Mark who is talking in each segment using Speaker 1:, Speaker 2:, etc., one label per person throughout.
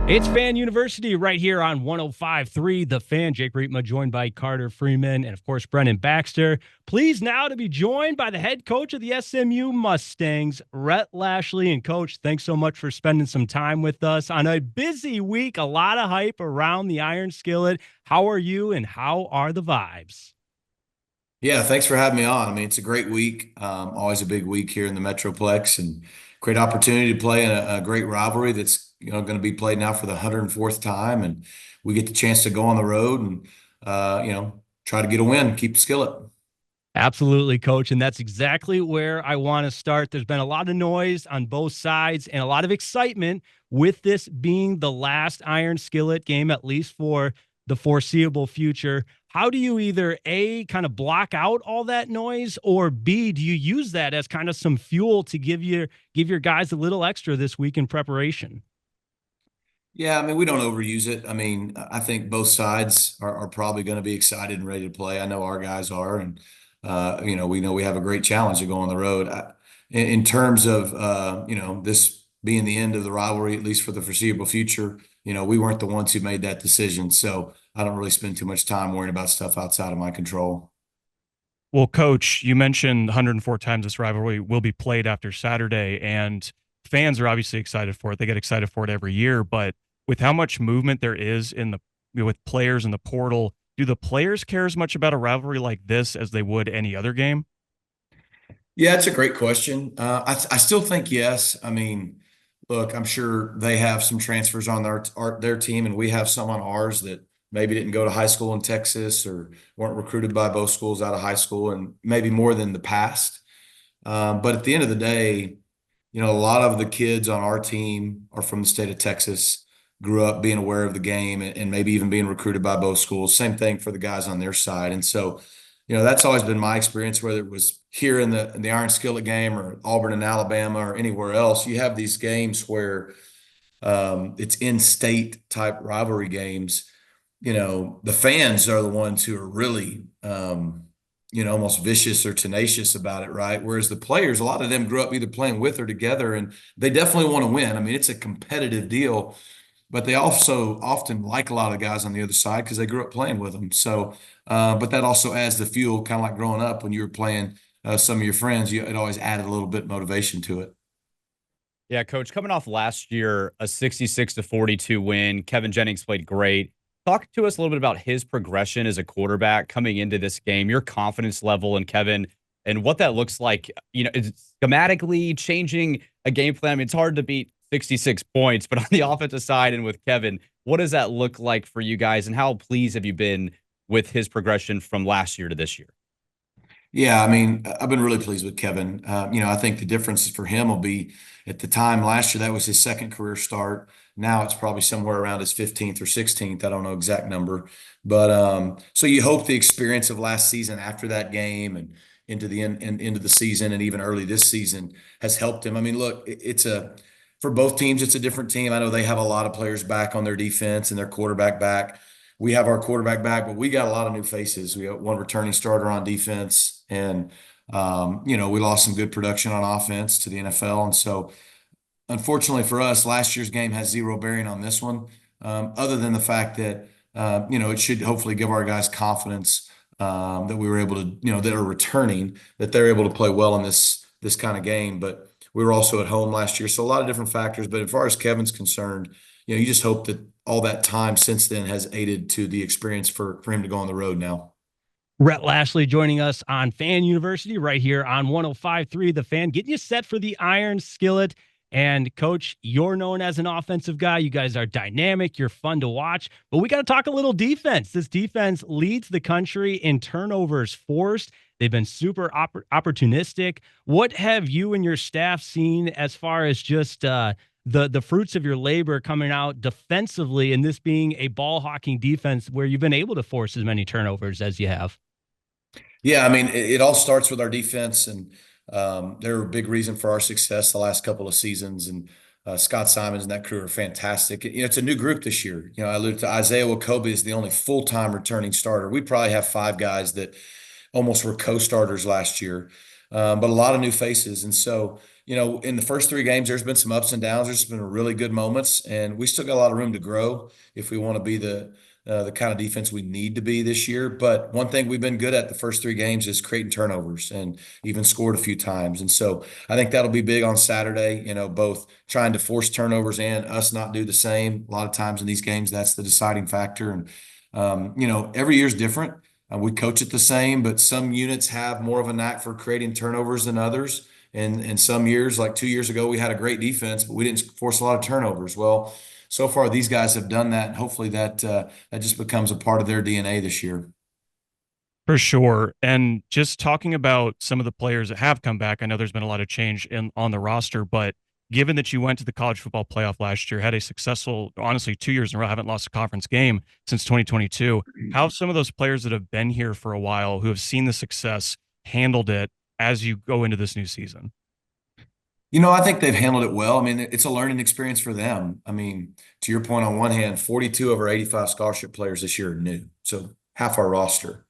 Speaker 1: It's Fan University right here on 105.3 The Fan. Jake Riepma joined by Carter Freeman and, of course, Brennan Baxter. Pleased now to be joined by the head coach of the SMU Mustangs, Rhett Lashlee. And, Coach, thanks so much for spending some time with us on a busy week. A lot of hype around the Iron Skillet. How are you and how are the vibes?
Speaker 2: Yeah, thanks for having me on. I mean, it's a great week. Always a big week here in the Metroplex, and great opportunity to play in a great rivalry that's going to be played now for the 104th time, and we get the chance to go on the road and try to get a win, keep the skillet.
Speaker 1: Absolutely, coach. And that's exactly where I want to start. There's been a lot of noise on both sides and a lot of excitement with this being the last Iron Skillet game, at least for the foreseeable future. How do you either A, kind of block out all that noise, or B, do you use that as kind of some fuel to give your guys a little extra this week in preparation?
Speaker 2: Yeah, I mean, we don't overuse it. I mean, I think both sides are probably going to be excited and ready to play. I know our guys are, and we know we have a great challenge to go on the road. In terms of this being the end of the rivalry, at least for the foreseeable future, we weren't the ones who made that decision, so I don't really spend too much time worrying about stuff outside of my control.
Speaker 3: Well, Coach, you mentioned 104 times this rivalry will be played after Saturday, and fans are obviously excited for it. They get excited for it every year, but with how much movement there is in with players in the portal, do the players care as much about a rivalry like this as they would any other game?
Speaker 2: Yeah, it's a great question. I still think yes. I mean, look, I'm sure they have some transfers on their team, and we have some on ours that maybe didn't go to high school in Texas or weren't recruited by both schools out of high school, and maybe more than the past. But at the end of the day, a lot of the kids on our team are from the state of Texas, grew up being aware of the game and maybe even being recruited by both schools. Same thing for the guys on their side. And so, that's always been my experience, whether it was here in the Iron Skillet game or Auburn and Alabama or anywhere else. You have these games where it's in-state type rivalry games. The fans are the ones who are really almost vicious or tenacious about it, right? Whereas the players, a lot of them grew up either playing with or together, and they definitely want to win. I mean, it's a competitive deal, but they also often like a lot of the guys on the other side because they grew up playing with them. So, but that also adds the fuel, kind of like growing up when you were playing some of your friends. It always added a little bit motivation to it.
Speaker 4: Yeah, coach, coming off last year, a 66-42 win. Kevin Jennings played great. Talk to us a little bit about his progression as a quarterback coming into this game, your confidence level in Kevin, and what that looks like, it's schematically changing a game plan. I mean, it's hard to beat 66 points, but on the offensive side and with Kevin, what does that look like for you guys, and how pleased have you been with his progression from last year to this year?
Speaker 2: Yeah, I mean, I've been really pleased with Kevin. I think the difference for him will be at the time last year, that was his second career start. Now it's probably somewhere around his 15th or 16th. I don't know exact number. But so you hope the experience of last season after that game and into the end and into the season and even early this season has helped him. I mean, look, for both teams, it's a different team. I know they have a lot of players back on their defense and their quarterback back. We have our quarterback back, but we got a lot of new faces. We got one returning starter on defense, and we lost some good production on offense to the NFL. And so, unfortunately for us, last year's game has zero bearing on this one, other than the fact that it should hopefully give our guys confidence that we were able to, that are returning, that they're able to play well in this kind of game. But we were also at home last year, so a lot of different factors. But as far as Kevin's concerned, you just hope that all that time since then has aided to the experience for him to go on the road now.
Speaker 1: Rhett Lashlee joining us on Fan University right here on 105.3 The Fan, getting you set for the Iron Skillet. And, Coach, you're known as an offensive guy. You guys are dynamic. You're fun to watch. But we got to talk a little defense. This defense leads the country in turnovers forced. They've been super opportunistic. What have you and your staff seen as far as just the fruits of your labor coming out defensively, and this being a ball hawking defense where you've been able to force as many turnovers as you have?
Speaker 2: Yeah, I mean, it all starts with our defense, and they're a big reason for our success the last couple of seasons. And Scott Simons and that crew are fantastic. It's a new group this year. I alluded to Isaiah Wakobe is the only full-time returning starter. We probably have five guys that almost were co-starters last year. but a lot of new faces. And so, in the first 3 games, there's been some ups and downs. There's been really good moments, and we still got a lot of room to grow if we want to be the kind of defense we need to be this year. But one thing we've been good at the first 3 games is creating turnovers and even scored a few times. And so I think that'll be big on Saturday, both trying to force turnovers and us not do the same. A lot of times in these games, that's the deciding factor. And, every year's different. We coach it the same, but some units have more of a knack for creating turnovers than others. And some years, like 2 years ago, we had a great defense, but we didn't force a lot of turnovers. Well, so far these guys have done that. And hopefully that just becomes a part of their DNA this year.
Speaker 3: For sure. And just talking about some of the players that have come back, I know there's been a lot of change on the roster, but given that you went to the college football playoff last year, had a successful, honestly, 2 years in a row, haven't lost a conference game since 2022. How have some of those players that have been here for a while, who have seen the success, handled it as you go into this new season?
Speaker 2: I think they've handled it well. I mean, it's a learning experience for them. I mean, to your point, on one hand, 42 of our 85 scholarship players this year are new. So half our roster.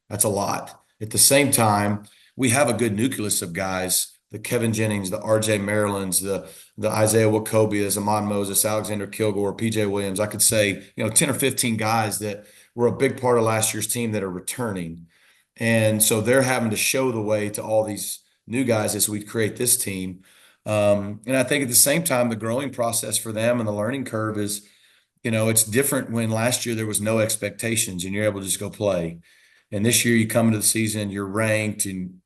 Speaker 2: That's a lot. At the same time, we have a good nucleus of guys, the Kevin Jennings, the RJ Marylands, the Isaiah Wakobias, Amon Moses, Alexander Kilgore, PJ Williams. I could say, 10 or 15 guys that were a big part of last year's team that are returning. And so they're having to show the way to all these new guys as we create this team. And I think at the same time, the growing process for them and the learning curve is, it's different when last year there was no expectations and you're able to just go play. And this year you come into the season, you're ranked, and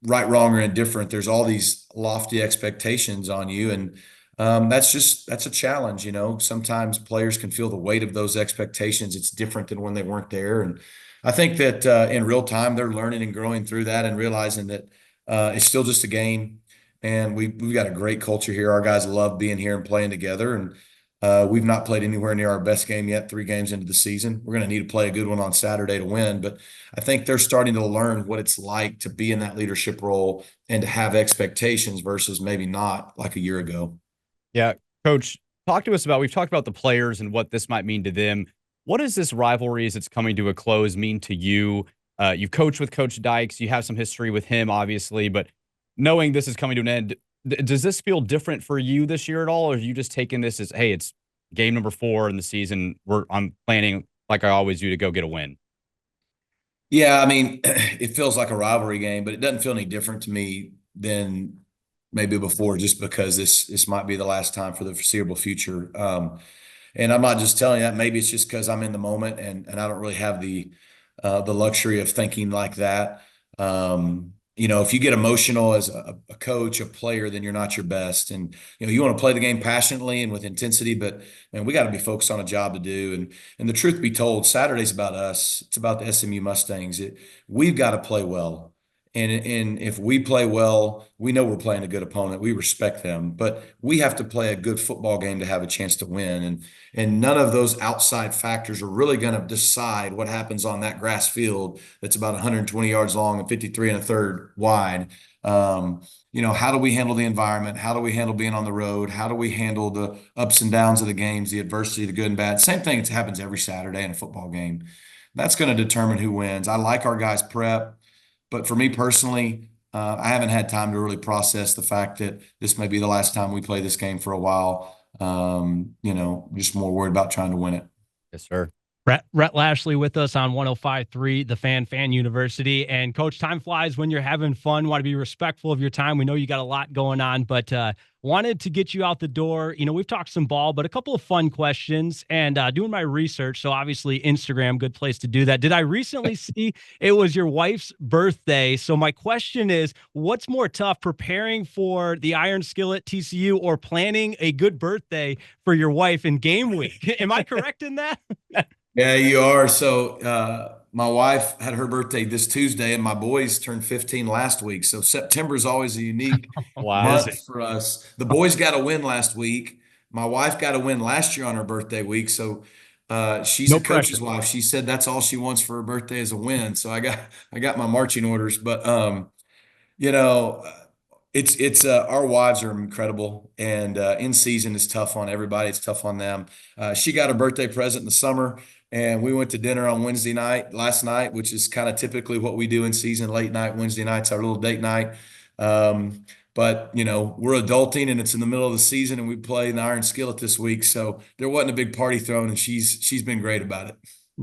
Speaker 2: right, wrong, or indifferent, there's all these lofty expectations on you. And that's a challenge. Sometimes players can feel the weight of those expectations. It's different than when they weren't there. And I think that in real time, they're learning and growing through that and realizing that it's still just a game. And we've got a great culture here. Our guys love being here and playing together. And we've not played anywhere near our best game yet, 3 games into the season. We're going to need to play a good one on Saturday to win. But I think they're starting to learn what it's like to be in that leadership role and to have expectations versus maybe not like a year ago.
Speaker 4: Yeah, Coach, talk to us about, we've talked about the players and what this might mean to them. What does this rivalry as it's coming to a close mean to you? You've coached with Coach Dykes. You have some history with him, obviously, but knowing this is coming to an end, does this feel different for you this year at all? Or are you just taking this as, hey, it's game number 4 in the season, I'm planning like I always do to go get a win?
Speaker 2: Yeah, I mean, it feels like a rivalry game, but it doesn't feel any different to me than maybe before, just because this might be the last time for the foreseeable future. And I'm not just telling you that. Maybe it's just because I'm in the moment and I don't really have the luxury of thinking like that. If you get emotional as a coach, a player, then you're not your best. And, you want to play the game passionately and with intensity, but man, we got to be focused on a job to do. And the truth be told, Saturday's about us. It's about the SMU Mustangs. We've got to play well. And if we play well, we know we're playing a good opponent. We respect them, but we have to play a good football game to have a chance to win. And none of those outside factors are really going to decide what happens on that grass field that's about 120 yards long and 53 1/3 wide. How do we handle the environment? How do we handle being on the road? How do we handle the ups and downs of the games, the adversity, the good and bad? Same thing that happens every Saturday in a football game. That's going to determine who wins. I like our guys' prep. But for me personally, I haven't had time to really process the fact that this may be the last time we play this game for a while. Just more worried about trying to win it.
Speaker 4: Yes, sir.
Speaker 1: Rhett Lashlee with us on 105.3, the Fan University. And Coach, time flies when you're having fun. Want to be respectful of your time. We know you got a lot going on, but wanted to get you out the door. We've talked some ball, but a couple of fun questions and doing my research. So obviously Instagram, good place to do that. Did I recently see it was your wife's birthday? So my question is, what's more tough, preparing for the Iron Skillet TCU or planning a good birthday for your wife in game week? Am I correct in that?
Speaker 2: Yeah, you are. So my wife had her birthday this Tuesday, and my boys turned 15 last week. So September is always a unique month for us. The boys got a win last week. My wife got a win last year on her birthday week. So she's a coach's wife. She said that's all she wants for her birthday is a win. So I got my marching orders. But it's our wives are incredible, and in season is tough on everybody. It's tough on them. She got a birthday present in the summer, and we went to dinner on last night, which is kind of typically what we do in season. Late night Wednesday nights, our little date night. But we're adulting and it's in the middle of the season and we play in the Iron Skillet this week. So there wasn't a big party thrown and she's been great about it.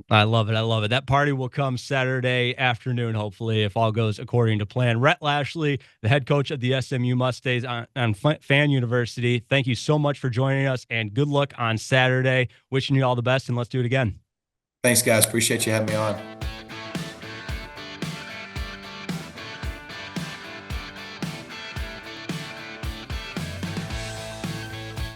Speaker 1: I love it. I love it. That party will come Saturday afternoon, hopefully, if all goes according to plan. Rhett Lashlee, the head coach of the SMU Mustangs on Fan University, thank you so much for joining us and good luck on Saturday. Wishing you all the best and let's do it again.
Speaker 2: Thanks, guys. Appreciate you having me on.